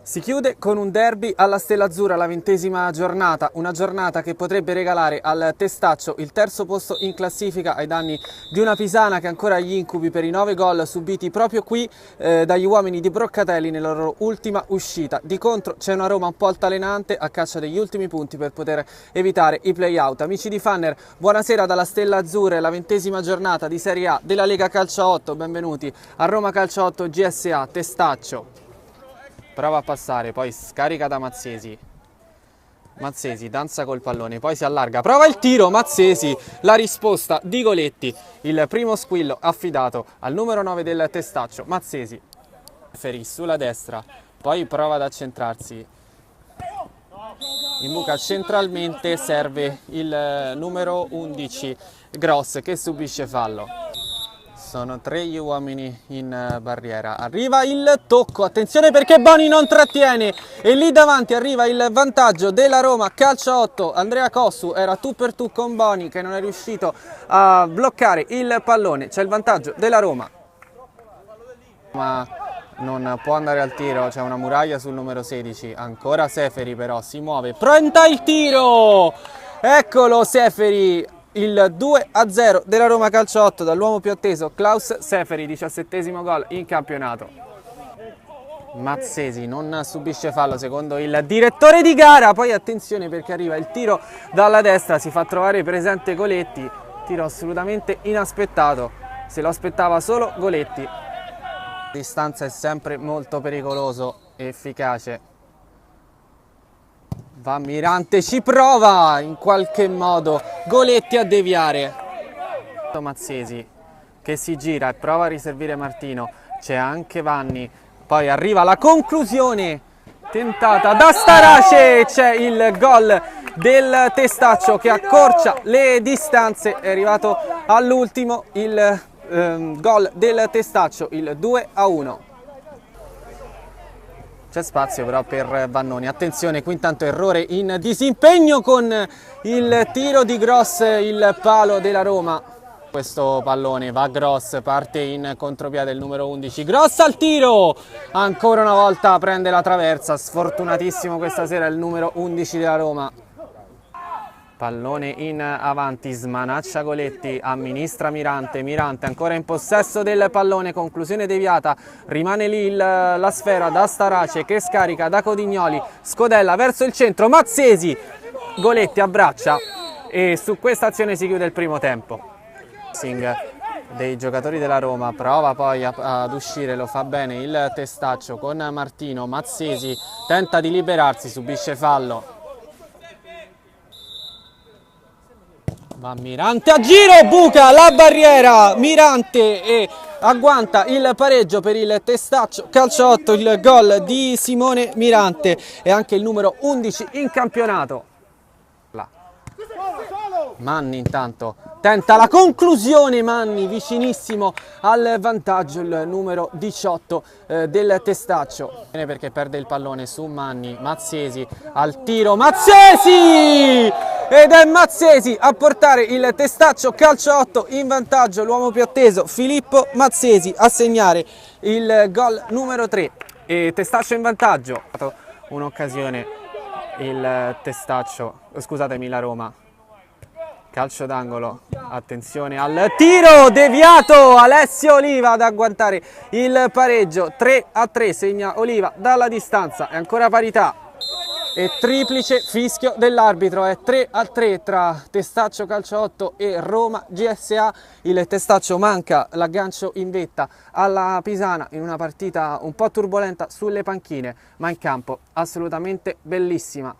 Si chiude con un derby alla Stella Azzurra, la 20ª giornata, una giornata che potrebbe regalare al Testaccio il terzo posto in classifica ai danni di una Pisana che ancora ha gli incubi per i 9 gol subiti proprio qui dagli uomini di Broccatelli nella loro ultima uscita. Di contro c'è una Roma un po' altalenante a caccia degli ultimi punti per poter evitare i play-out. Amici di Fanner, buonasera dalla Stella Azzurra, la 20ª giornata di Serie A della Lega Calcio 8, benvenuti a Roma Calcio 8 GSA Testaccio. Prova a passare, poi scarica da Mazzesi. Mazzesi danza col pallone, poi si allarga, prova il tiro, Mazzesi, la risposta di Goletti. Il primo squillo affidato al numero 9 del Testaccio, Mazzesi. Ferri sulla destra, poi prova ad accentrarsi. Imbuca centralmente, serve il numero 11, Gross, che subisce fallo. Sono 3 gli uomini in barriera, arriva il tocco, attenzione perché Boni non trattiene e lì davanti arriva il vantaggio della Roma Calcio 8. Andrea Cossu era tu per tu con Boni che non è riuscito a bloccare il pallone, c'è il vantaggio della Roma. Ma non può andare al tiro, c'è una muraglia sul numero 16, ancora Seferi però si muove, pronta il tiro, eccolo Seferi. Il 2-0 della Roma Calcio 8 dall'uomo più atteso Klaus Seferi, 17° gol in campionato. Mazzesi non subisce fallo secondo il direttore di gara, poi attenzione perché arriva il tiro dalla destra, si fa trovare presente Goletti, tiro assolutamente inaspettato, se lo aspettava solo Goletti. La distanza è sempre molto pericoloso e efficace. Va Mirante, ci prova in qualche modo Goletti a deviare. Mazzesi che si gira e prova a riservire Martino, c'è anche Vanni, poi arriva la conclusione tentata da Starace, c'è il gol del Testaccio che accorcia le distanze, è arrivato all'ultimo il gol del Testaccio, il 2-1. C'è spazio però per Vannoni, attenzione qui intanto errore in disimpegno con il tiro di Gross, il palo della Roma. Questo pallone va Gross, parte in contropiede il numero 11, Gross al tiro, ancora una volta prende la traversa, sfortunatissimo questa sera il numero 11 della Roma. Pallone in avanti, smanaccia Goletti, amministra Mirante, Mirante ancora in possesso del pallone, conclusione deviata, rimane lì la sfera da Starace che scarica da Codignoli, scodella verso il centro, Mazzesi, Goletti abbraccia e su questa azione si chiude il primo tempo. Dei giocatori della Roma, prova poi ad uscire, lo fa bene il Testaccio con Martino, Mazzesi tenta di liberarsi, subisce fallo. Va Mirante a giro, buca la barriera, Mirante e agguanta il pareggio per il Testaccio Calcio 8, il gol di Simone Mirante e anche il numero 11 in campionato. Manni intanto tenta la conclusione, Manni vicinissimo al vantaggio, il numero 18 del Testaccio, perché perde il pallone su Manni, Mazzesi al tiro, Mazzesi! Ed è Mazzesi a portare il Testaccio Calcio 8 in vantaggio, l'uomo più atteso Filippo Mazzesi a segnare il gol numero 3 e Testaccio in vantaggio. Un'occasione il Testaccio, scusatemi la Roma, calcio d'angolo, attenzione al tiro deviato, Alessio Oliva ad agguantare il pareggio, 3-3 segna Oliva dalla distanza, è ancora parità. E triplice fischio dell'arbitro, è 3-3 tra Testaccio Calcio 8 e Roma GSA. Il Testaccio manca l'aggancio in vetta alla Pisana in una partita un po' turbolenta sulle panchine, ma in campo assolutamente bellissima.